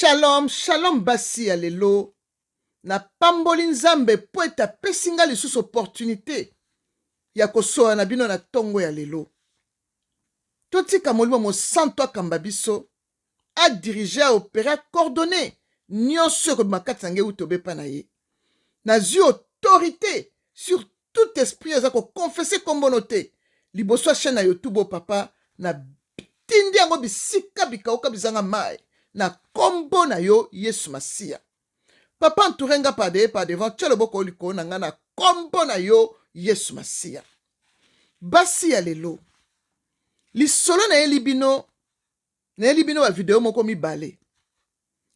Shalom, shalom basi ya lelo. Na pamboli nzambe po eta pesinga lisusu opportunité ya kosoa na bino na tongo ya lelo. Totika molimo mosanto akamba biso, a diriger, a opérer, a coordonner nyonso ko makati nge utobepa na ye. Na zu autorité sur tout esprit azako confesser kombonote. Liboso chaîne na YouTube papa na tindi yango bisika bikauka bizanga mai. Na kombo na yo Yesu Masia. Papa entourenga par devant tchelo boko liko na nga na kombo na yo Yesu Masia. Basi ya lelo. Lisolo na elibino ba video moko mibale.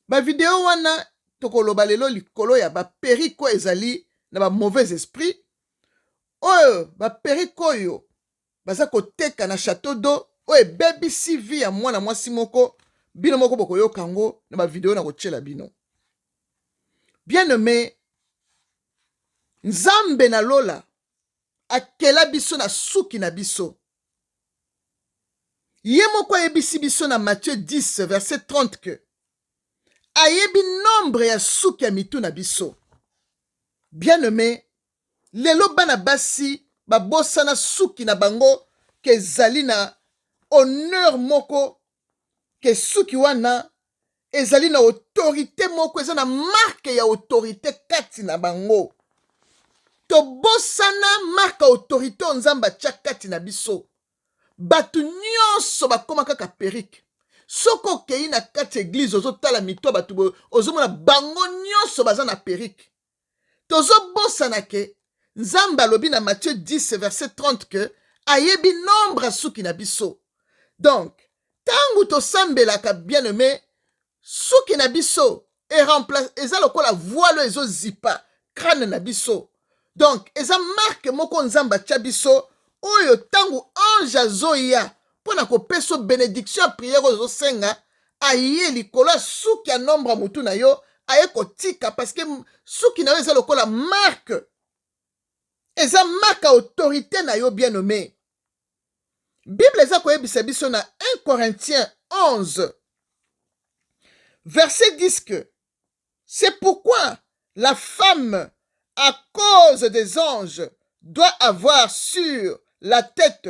Ba video wana tokoloba lelo likolo ya ba periko ezali na ba mauvais esprit. Oyo ba periko yo baza koteka na château d'eau oyo baby CV ya mwana mwasi moko. Bino moko boko yo kango na ba video na kochela bino. Bien-aimé, Nzambe na lola akela biso na suki na biso. Ye moko ayebisi biso na Matthieu 10 verset 30 que ayebi nombre ya suki ya mitu na biso. Bien-aimé, lelo bana basi babosana suki na bango ke zali na honneur moko ke suki wana ezali na autorité moko eza na marque ya autorité kati na bango. Tobosana marque autorité onzamba tia kati na biso. Batu nyonso bakoma kaka perike. Soko okei na kati église ozotala mitwa batu ozomona bango nyonso baza na perike. Tozobosana ke Nzamba alobi na Matthieu 10 verset 30 que ayebi nombre suki na biso. Donc, tangu tosambelaka bien-aimé, suki na biso eza lokola voile ezo zipa crâne na biso. Donc, eza marque moko Nzamba tia biso oyo tangu ange azoya pona kopeso bénédiction ya prière ozo senga aye likolo suki ya nombre mutu na yo aye kotika parce que suki na yo eza lokola marque. Eza marque autorité na yo bien-aimé. Bible eza koyebisa biso na 1 Corinthiens 11 verset 10 que c'est pourquoi la femme à cause des anges doit avoir sur la tête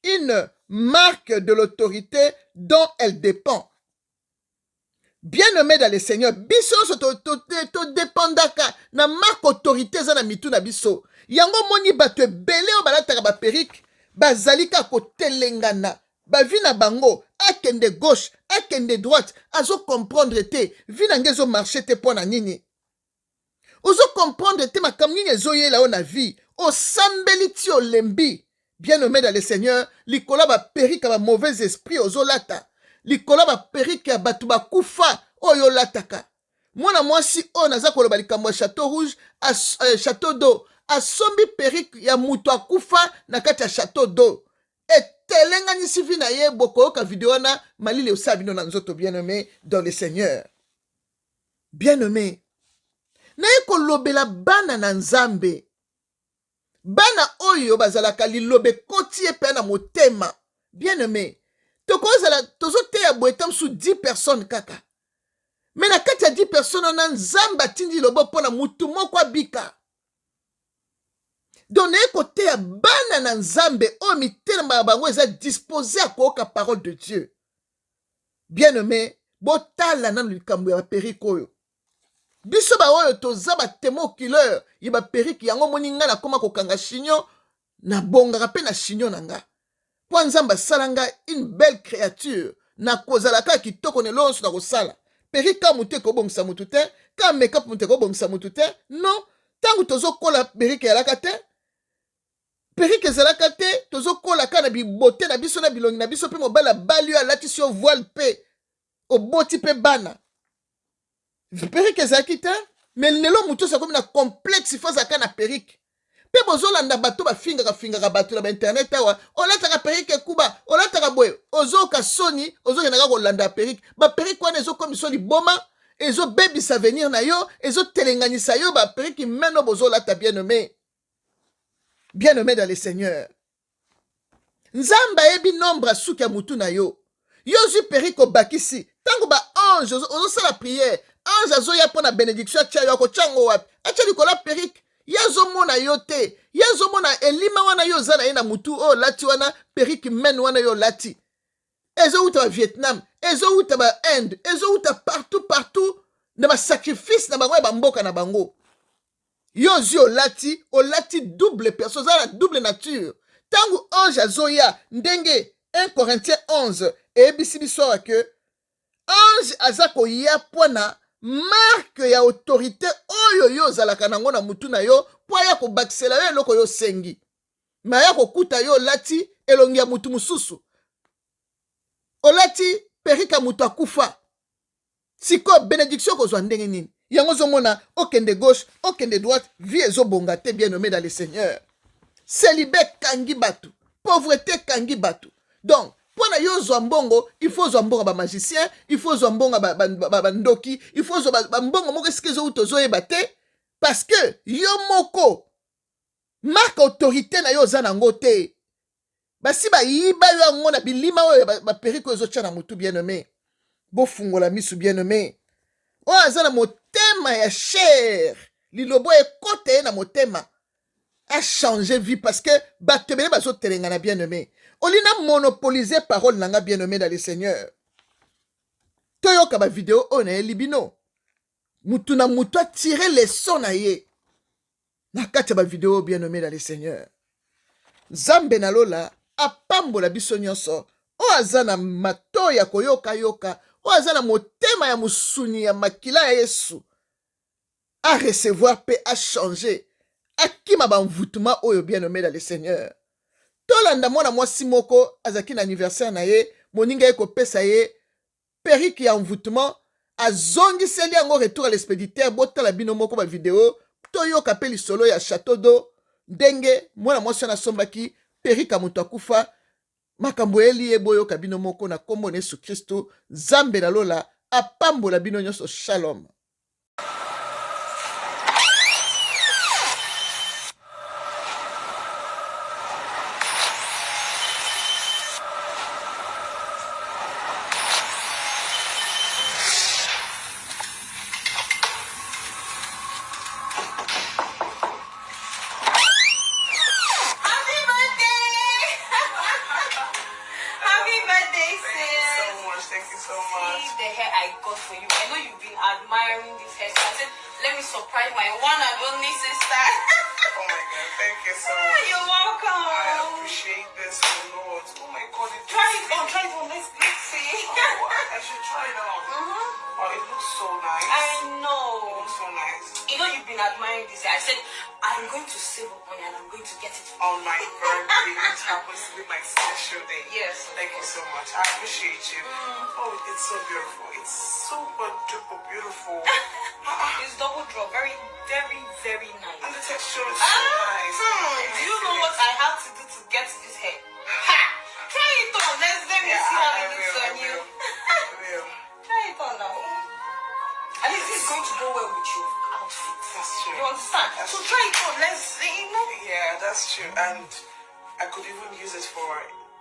une marque de l'autorité dont elle dépend. Bien-aimé dans le Seigneur, biso to dépendaka na marque autorité za na mitu na biso. Yango moni bato ebele o balataka ba perike bazalika kotelengana. Ba vi na bango akende gauche, akende droite, azo comprendre te, vi na ngezo marcher te pona nini. Ozo comprendre te makambo nini ezoyela o na vie, o sambeli ti o lembi. Bien-aimé dans le Seigneur, likola ba perike ba mauvais esprit ozo lata. Likola ba perike ya batu ba kufa oyo lataka. Mwana mwasi o naza koloba likambo ya Château Rouge, Château d'eau, asombi perike ya mutu akufa na kati ya Château d'eau. Etelenga nisi vi na ye boko ka video na malile osabino na nzoto bien-aimé dans le Seigneur. Bien-aimé, na ye kolobela bana na Nzambe. Bana oyo bazalaka lilobe koti epe na motema. Bien-aimé, tozoteya boetam sous 10 personnes kaka. Mais na kati ya 10 personnes na Nzambe atindi lobo pona mutu moko abika. Donc na ye koteya bana na Nzambe oyo mitema bango eza disposé à koyoka parole de Dieu. Bien-aimé, botala nanu likambo ya perike oyo. Biso ba oyo toza ba témoin killer yi ba perike yango moni nga na koma kokanga chignon na bongaka pe na chignon na nga. Po Nzamba salanga une belle créature na kozalaka kitoko ne lonso na kosala. Perike ka mutu ko bongisa mutu te, ka make-up mutu ko bongisa mutu te. Non, tangu tozo kola perike yalaka te. Perike zalaka te, tozo kola ka na bibote na biso na bilongi na biso pe mobala balio alati sur voile pe oboti pe bana. Perike ezalaki te, mais lelo mutu sa komi na complexe faut zaka na perike. Pe bozolanda bato bafingaka bato na ba internet awa, olataka perike kuba, olataka boye, ozoka soni, ozokendaka kolanda perike. Ba perike wana ezokomisa liboma, ezobebisa venir na yo, ezotelenganisa yo ba perike meno bozolata bien-aimé. Bien-aimé dans le Seigneur. Nzamba yebi nombre suki ya mutu na yo. Yo zu perike obakisi, tango ba ange ozo la prière ange azoya mpo na bénédiction atia yo akotyango wapi atia likolo ya perike ye azomona yo te ye azomona elima wana yo oza na ye na mutu oyo olati wana perike mene wana yo olati ezowuta ba Vietnam ezowuta ba Inde ezowuta partout na basacrifice na bango ya bamboka na bango yo ozwi olati double personne oza na double nature ntango ange azoya ndenge 1 Corinthiens 11 eyebisi biso awa ke ange aza koya mpo na marke ya autorité oyo yo ozalaka nango na mutu na yo mpo aya kobakisela yo eloko yo osengi me aya kokuta yo olati elongi ya mutu mosusu olati perike ya mutu akufa sikoyo bénédiction kozwa ndenge nini yango ozomona okende gauche okende droite vie ezobonga te bien nommé dans le Seigneur célibé kangi bato pauvreté kangi bato donc mpo na yo ozwa mbongo il faut ozwa mbongo bamagicien il faut ozwa mbongo bandoki il faut ozwa bambongo moko esika ezowuta ozoyeba te parce que yo moko marque autorité na yo oza nango te basi bayiba yo yango na bilima oyo baperike oyo ezotya na motu bien nommé bofungola misu bien nommé oyo aza na motema ya cher lilobo ekota ye na motema achange vie parce que bato ebele bazotelenga na bien nommé olina monopoliser parole nanga bien nommé dans le Seigneur toyoka bavideo oyo na ye libino mutu na mutu atire leson na ye na kati ya bavideo bien nommé dans le Seigneur nzambe na lola apambola biso nyonso oyo aza na mato ya koyoka oyo aza na motema ya mosuni ya makila ya Yesu a recevoir pe a changer akima bamvutuma oyo bien nommé dans le Seigneur tolanda mwana mwasi moko azaki na anniversaire na ye moninga ye kopesa ye perike ya mvutuma azongiseli yango retour à l'expéditeur botala bino moko bavideo toyoka pe lisolo ya château d'eau ndenge mwana mwasi wana asombaki perike ya moto akufa makambo eli ye boyoka bino moko na kombo na Yesu Kristo nzambe na lola apambola bino nyonso shalom. And I could even use it for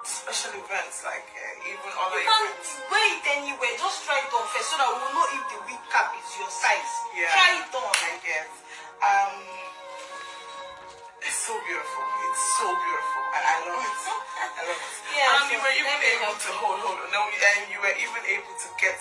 special events, like even other events. You can't wear it anywhere. Just try it on first so that we will know if the wig cap is your size. Yeah. Try it on. I guess. It's so beautiful. It's so beautiful. And I love it. I love it. Yeah, and you were even able to hold on. And you were even able to get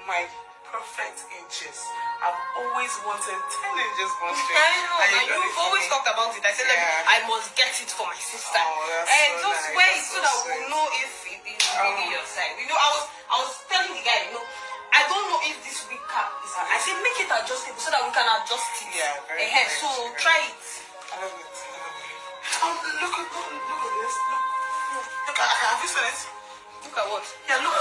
my perfect inches. I've always wanted 10 inches more straight. I know, and you've always talked about it. I said, I must get it for my sister. And so just nice. Wear it so that we'll know if it is really your size. You know, I was telling the guy, I don't know if this wig cap is. I said, make it adjustable so that we can adjust it. Yeah, very nice. So try it. I love it. Look at this. Look, have you seen it? Look at what? Yeah, look.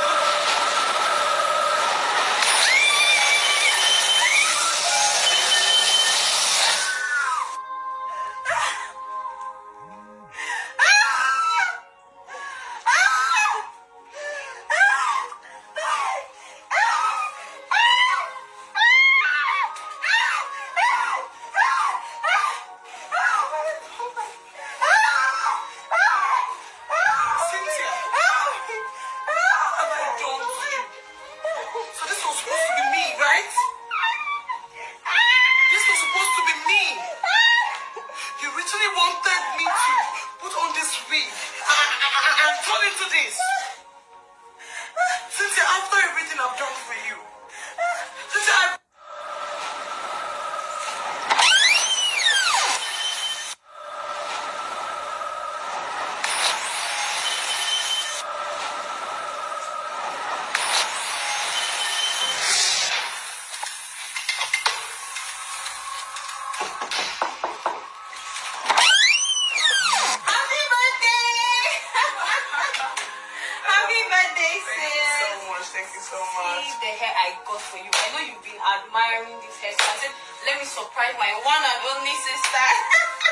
so much. See the hair I got for you. I know you've been admiring this hair, so I said, let me surprise my one and only sister.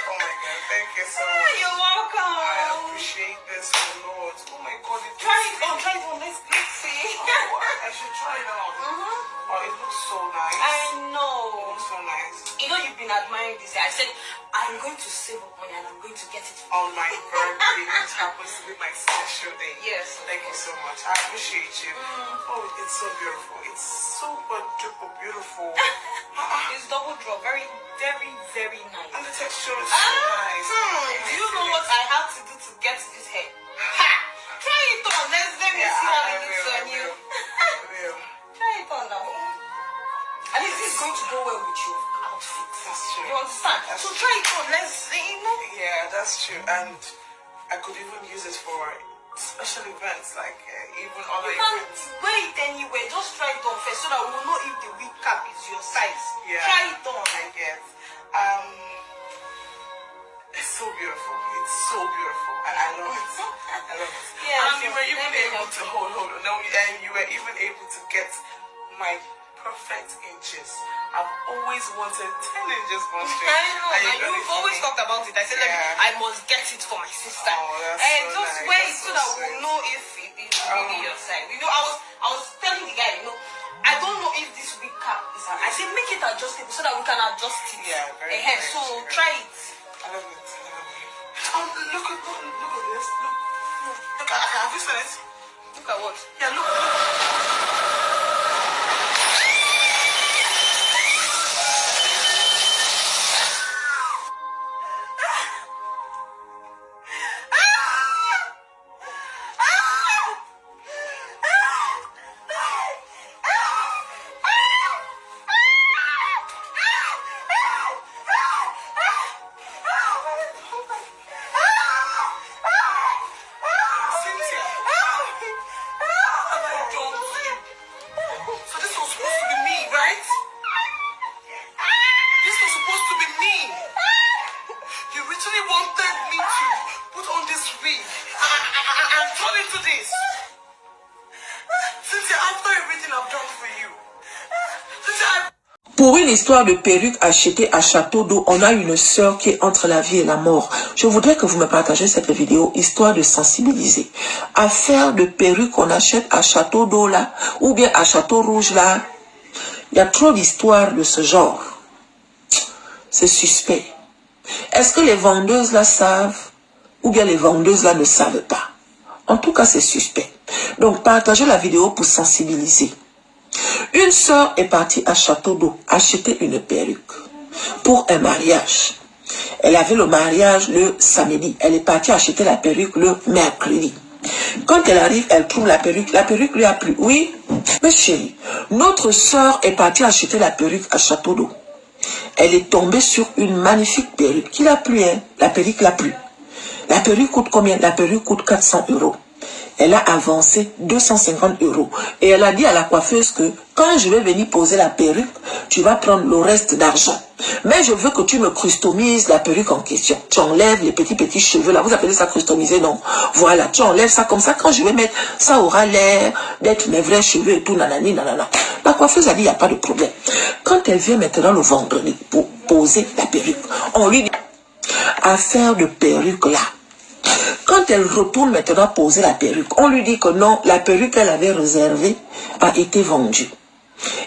Oh my God, thank you so much. You're welcome. I appreciate this a lot. Oh my God, Try it on, let's see. Oh, I should try it on. Oh, it looks so nice. I It know. looks so nice. You know you've been admiring this hair. I said, I'm going to save up money and I'm going to get it. On my birthday, which happens to be my special day. Yes. Thank you so much. I appreciate you. Oh, it's so beautiful. It's super duper beautiful. It's double draw. Very, very, very nice. And the texture is so nice. Do you know what I had to do to get this hair? Ha! Try it on. Let me see how it looks on you. Try it on now. At least this is going to go well with your outfit. That's true. You understand? So try it on. Let's see. Yeah, that's true. And I could even use it for special events, like even other You can't events. wear it anywhere. Just try it on first so that we'll know if the wig cap is your size. Yeah. Try it on. I get. It's so beautiful. It's so beautiful. I love it. I love it. Yeah, And you were even let me able help to hold on. No, and you were even able to get my perfect inches. I've always wanted 10 inches more straight. I know, And and you got it you've for always me. talked about it. I said, Yeah. I must get it for my sister. Oh, that's And so just nice. wear it That's so so that sweet. we'll know if it is really your size. You know, I was telling the guy, you know, I don't know if this wig cap is. I said, make it adjustable so that we can adjust it. Yeah, very Ahead. nice, So very try it. I love it. I love it. Oh, look at this. Look, have you seen it? Look at what? Yeah, look. Cynthia. So this was supposed to be me, right? This was supposed to be me. You literally wanted me to put on this wig and turn into this. Cynthia, after everything I've done for you. Cynthia, Pour une histoire de perruque achetée à Château d'Eau, on a une sœur qui est entre la vie et la mort. Je voudrais que vous me partagez cette vidéo, histoire de sensibiliser. Affaire de perruque qu'on achète à Château d'Eau là, ou bien à Château Rouge là, il y a trop d'histoires de ce genre. C'est suspect. Est-ce que les vendeuses là savent, ou bien les vendeuses là ne savent pas? En tout cas, c'est suspect. Donc, partagez la vidéo pour sensibiliser. Une sœur est partie à Château d'Eau acheter une perruque pour un mariage. Elle avait le mariage le samedi. Elle est partie acheter la perruque le mercredi. Quand elle arrive, elle trouve la perruque. La perruque lui a plu. Oui, mais chérie, notre sœur est partie acheter la perruque à Château d'Eau. Elle est tombée sur une magnifique perruque qui l'a plu. Hein? La perruque l'a plu. La perruque coûte combien? La perruque coûte 400 €. Elle a avancé 250 €. Et elle a dit à la coiffeuse que quand je vais venir poser la perruque, tu vas prendre le reste d'argent. Mais je veux que tu me customises la perruque en question. Tu enlèves les petits cheveux là. Vous appelez ça customiser, non? Voilà, tu enlèves ça comme ça. Quand je vais mettre, ça aura l'air d'être mes vrais cheveux et tout, nanani, nanana. La coiffeuse a dit, il n'y a pas de problème. Quand elle vient maintenant le vendredi pour poser la perruque, on lui dit, affaire de perruque là. Quand elle retourne maintenant poser la perruque, on lui dit que non, la perruque qu'elle avait réservée a été vendue.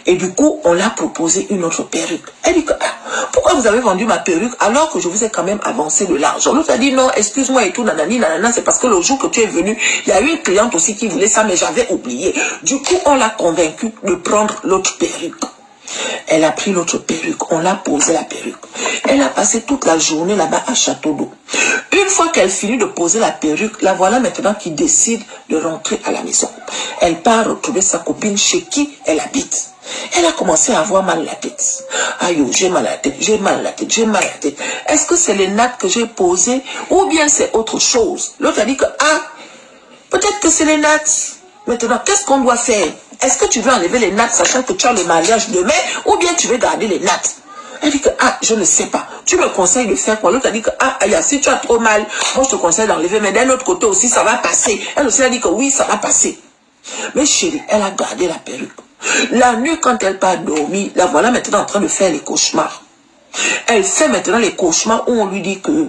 Et du coup, on l'a proposé une autre perruque. Elle dit que, pourquoi vous avez vendu ma perruque alors que je vous ai quand même avancé de l'argent? L'autre a dit non, excuse-moi et tout, nanani, nanana, c'est parce que le jour que tu es venu, il y a eu une cliente aussi qui voulait ça, mais j'avais oublié. Du coup, on l'a convaincue de prendre l'autre perruque. Elle a pris l'autre perruque, on l'a posé la perruque. Elle a passé toute la journée là-bas à Château d'Eau. Une fois qu'elle finit de poser la perruque, la voilà maintenant qui décide de rentrer à la maison. Elle part retrouver sa copine chez qui elle habite. Elle a commencé à avoir mal à la tête. Aïe, j'ai mal à la tête, j'ai mal à la tête, j'ai mal à la tête. Est-ce que c'est les nattes que j'ai posées ou bien c'est autre chose? L'autre a dit que, peut-être que c'est les nattes. Maintenant, qu'est-ce qu'on doit faire? Est-ce que tu veux enlever les nattes sachant que tu as le mariage demain ou bien tu veux garder les nattes? Elle dit que, je ne sais pas. Tu me conseilles de faire quoi? L'autre a dit que, aïe, si tu as trop mal, moi je te conseille d'enlever. Mais d'un autre côté aussi, ça va passer. Elle aussi a dit que oui, ça va passer. Mais chérie, elle a gardé la perruque. La nuit, quand elle part dormir, la voilà maintenant en train de faire les cauchemars. Elle fait maintenant les cauchemars où on lui dit que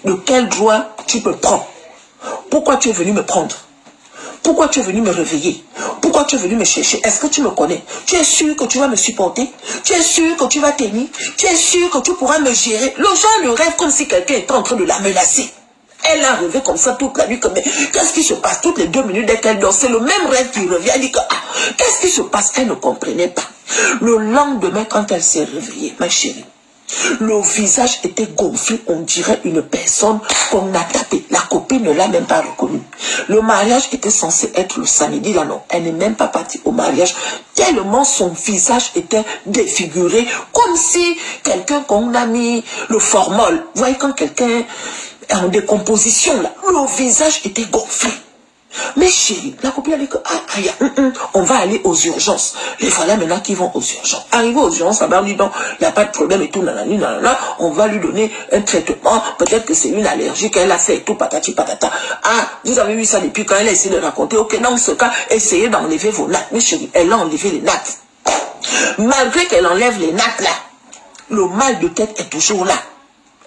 de quel droit tu me prends? Pourquoi tu es venu me prendre? Pourquoi tu es venu me réveiller? Pourquoi tu es venu me chercher? Est-ce que tu me connais? Tu es sûr que tu vas me supporter? Tu es sûr que tu vas tenir? Tu es sûr que tu pourras me gérer? Le genre de rêve comme si quelqu'un était en train de la menacer. Elle a rêvé comme ça toute la nuit. Qu'est-ce qui se passe? Toutes les 2 minutes dès qu'elle dort, c'est le même rêve qui revient. Elle dit que, qu'est-ce qui se passe? Elle ne comprenait pas. Le lendemain, quand elle s'est réveillée, ma chérie, le visage était gonflé, on dirait une personne qu'on a tapée. La copine ne l'a même pas reconnue. Le mariage était censé être le samedi, là non. Elle n'est même pas partie au mariage, tellement son visage était défiguré, comme si quelqu'un qu'on a mis le formol. Vous voyez quand quelqu'un est en décomposition, là, le visage était gonflé. Mais chérie, la copine a dit que on va aller aux urgences. Les voilà maintenant qui vont aux urgences. Arrivé aux urgences, la mère dit non, il n'y a pas de problème et tout, nanana, on va lui donner un traitement. Peut-être que c'est une allergie qu'elle a fait et tout, patati patata. Ah, vous avez vu ça depuis quand elle a essayé de raconter. Ok, dans ce cas, essayez d'enlever vos nattes. Mais chérie, elle a enlevé les nattes. Malgré qu'elle enlève les nattes là, le mal de tête est toujours là.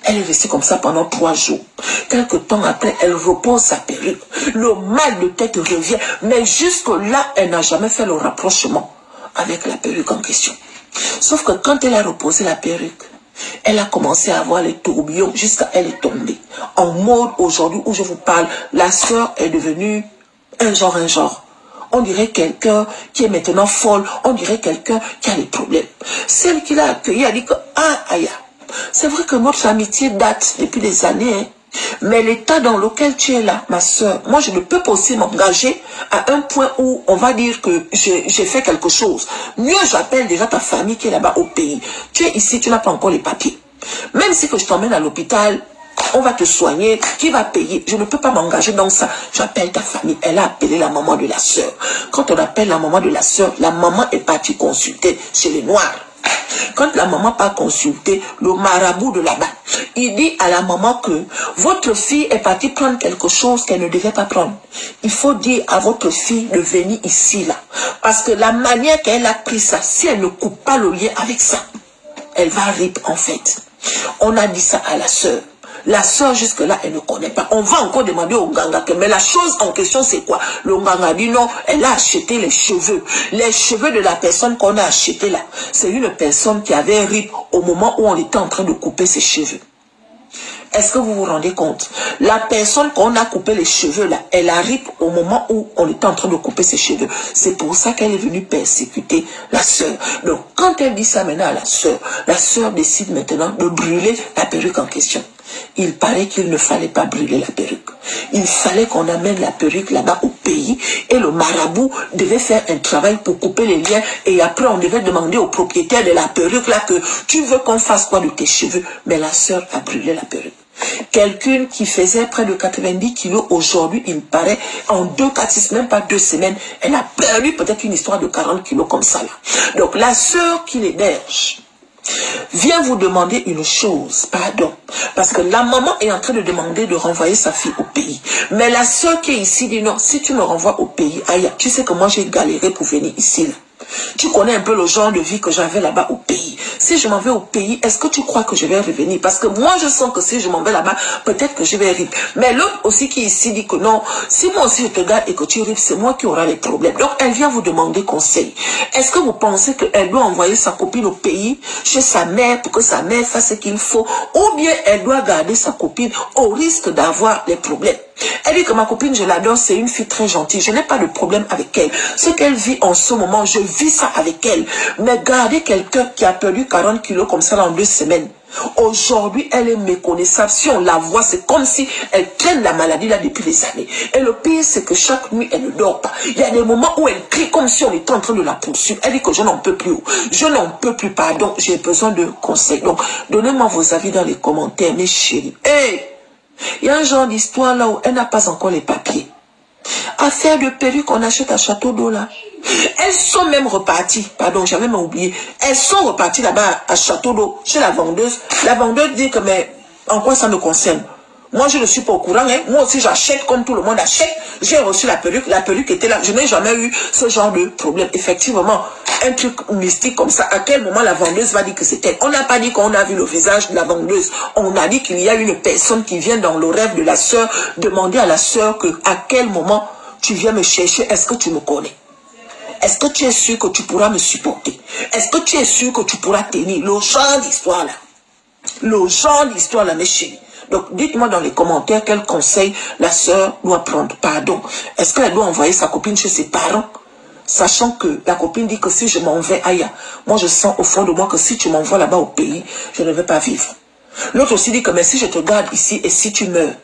Elle est restée comme ça pendant 3 jours. Quelque temps après, elle repose sa perruque. Le mal de tête revient. Mais jusque-là, elle n'a jamais fait le rapprochement avec la perruque en question. Sauf que quand elle a reposé la perruque, elle a commencé à avoir les tourbillons jusqu'à elle est tombée. En mode, aujourd'hui où je vous parle, la sœur est devenue un genre. On dirait quelqu'un qui est maintenant folle. On dirait quelqu'un qui a des problèmes. Celle qui l'a accueillie a dit que, c'est vrai que notre amitié date depuis des années, hein. Mais l'état dans lequel tu es là, ma soeur, moi je ne peux pas aussi m'engager à un point où on va dire que j'ai fait quelque chose. Mieux j'appelle déjà ta famille qui est là-bas au pays. Tu es ici, tu n'as pas encore les papiers. Même si que je t'emmène à l'hôpital, on va te soigner, qui va payer? Je ne peux pas m'engager dans ça. J'appelle ta famille. Elle a appelé la maman de la soeur. Quand on appelle la maman de la soeur, la maman est partie consulter chez les Noirs. Quand la maman part consulter le marabout de là-bas, il dit à la maman que votre fille est partie prendre quelque chose qu'elle ne devait pas prendre. Il faut dire à votre fille de venir ici, là. Parce que la manière qu'elle a pris ça, si elle ne coupe pas le lien avec ça, elle va rip en fait. On a dit ça à la sœur. La sœur, jusque-là, elle ne connaît pas. On va encore demander au Nganga que, mais la chose en question, c'est quoi? Le Nganga dit non, elle a acheté les cheveux. Les cheveux de la personne qu'on a acheté là, c'est une personne qui avait rip au moment où on était en train de couper ses cheveux. Est-ce que vous vous rendez compte? La personne qu'on a coupé les cheveux là, elle arrive au moment où on était en train de couper ses cheveux. C'est pour ça qu'elle est venue persécuter la sœur. Donc quand elle dit ça maintenant à la sœur décide maintenant de brûler la perruque en question. Il paraît qu'il ne fallait pas brûler la perruque. Il fallait qu'on amène la perruque là-bas au pays et le marabout devait faire un travail pour couper les liens et après on devait demander au propriétaire de la perruque là que tu veux qu'on fasse quoi de tes cheveux. Mais la sœur a brûlé la perruque. Quelqu'un qui faisait près de 90 kilos aujourd'hui, il paraît, en 2-4-6, même pas 2 semaines, elle a perdu peut-être une histoire de 40 kilos comme ça là. Donc la sœur qui l'héberge vient vous demander une chose, pardon, parce que la maman est en train de demander de renvoyer sa fille au pays. Mais la sœur qui est ici dit non, si tu me renvoies au pays, aïe, tu sais que moi j'ai galéré pour venir ici là. Tu connais un peu le genre de vie que j'avais là-bas au pays. Si je m'en vais au pays, est-ce que tu crois que je vais revenir? Parce que moi, je sens que si je m'en vais là-bas, peut-être que je vais rire. Mais l'autre aussi qui ici dit que non, si moi aussi je te garde et que tu rives, c'est moi qui aura les problèmes. Donc, elle vient vous demander conseil. Est-ce que vous pensez qu'elle doit envoyer sa copine au pays, chez sa mère, pour que sa mère fasse ce qu'il faut? Ou bien elle doit garder sa copine au risque d'avoir les problèmes? Elle dit que ma copine, je l'adore, c'est une fille très gentille. Je n'ai pas de problème avec elle. Ce qu'elle vit en ce moment, je vis ça avec elle. Mais garder quelqu'un qui a perdu 40 kilos comme ça en 2 semaines, aujourd'hui, elle est méconnaissable. Si on la voit, c'est comme si elle traîne la maladie là depuis des années. Et le pire, c'est que chaque nuit, elle ne dort pas. Il y a des moments où elle crie comme si on était en train de la poursuivre. Elle dit que je n'en peux plus. Je n'en peux plus, pardon. J'ai besoin de conseils. Donc, donnez-moi vos avis dans les commentaires, mes chéris. Hey! Il y a un genre d'histoire là où elle n'a pas encore les papiers. Affaire de perruque qu'on achète à Château d'Eau là. Elles sont même reparties. Pardon, j'avais même oublié. Elles sont reparties là-bas à Château d'Eau chez la vendeuse. La vendeuse dit que mais en quoi ça me concerne? Moi, je ne suis pas au courant. Hein. Moi aussi, j'achète comme tout le monde achète. J'ai reçu la perruque était là. Je n'ai jamais eu ce genre de problème. Effectivement, un truc mystique comme ça, à quel moment la vendeuse va dire que c'est elle? On n'a pas dit qu'on a vu le visage de la vendeuse. On a dit qu'il y a une personne qui vient dans le rêve de la sœur demander à la sœur que à quel moment tu viens me chercher. Est-ce que tu me connais? Est-ce que tu es sûr que tu pourras me supporter? Est-ce que tu es sûr que tu pourras tenir le genre d'histoire là? Le genre d'histoire là, mes chéris. Donc, dites-moi dans les commentaires quel conseil la sœur doit prendre. Pardon. Est-ce qu'elle doit envoyer sa copine chez ses parents? Sachant que la copine dit que si je m'en vais ailleurs, moi je sens au fond de moi que si tu m'envoies là-bas au pays, je ne vais pas vivre. L'autre aussi dit que mais si je te garde ici et si tu meurs,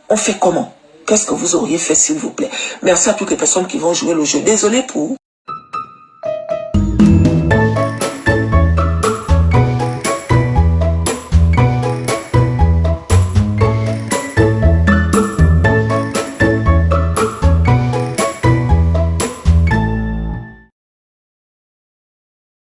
on fait comment? Qu'est-ce que vous auriez fait s'il vous plaît? Merci à toutes les personnes qui vont jouer le jeu. Désolé pour